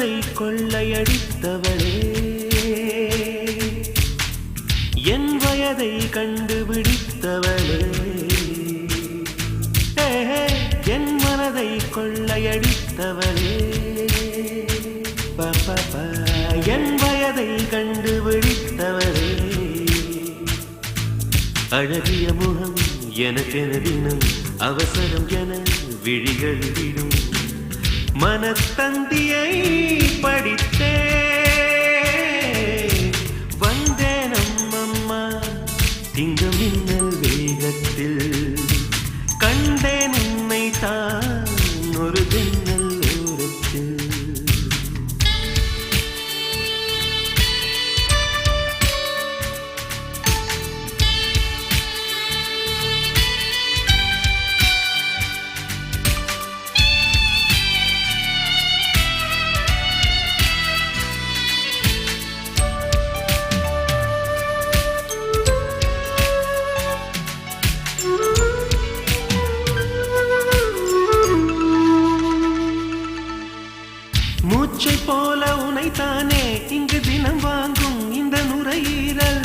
மனதை கொள்ளையடித்தவளே என் வயதை கண்டுபிடித்தவளே என் மனதை கொள்ளையடித்தவளே பாப்பா என் வயதை கண்டுபிடித்தவளே அழகிய முகம் எனக்கென தினம் அவசரம் என விழிகள் விடும் மனத்தந்தியை படித்தே வந்தேன் அம்மம்மா திங்க மின்னல் வேகத்தில் கண்டேன் உன்னை தான் ஒரு தின்னல் ஓரத்தில் மூச்சை போல உனைத்தானே இங்கு தினம் வாங்கும் இந்த நுரையீரல்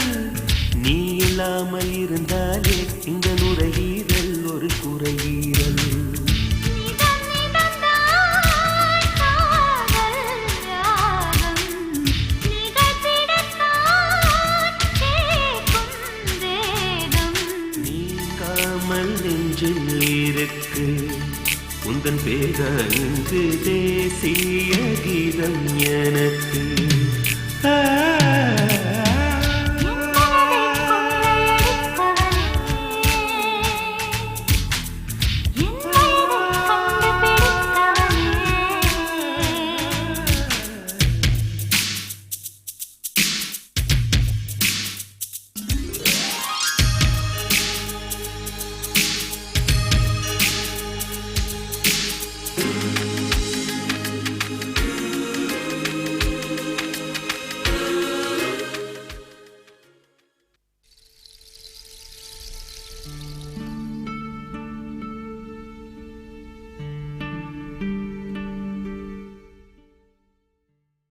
நீ இல்லாமல் இருந்தாலே இந்த நுரையீரல் ஒரு குறையீரல் நீங்காமல் நெஞ்சில் இருக்கு உந்தன் பேரங்கு தேசிய கீதம் எனக்கு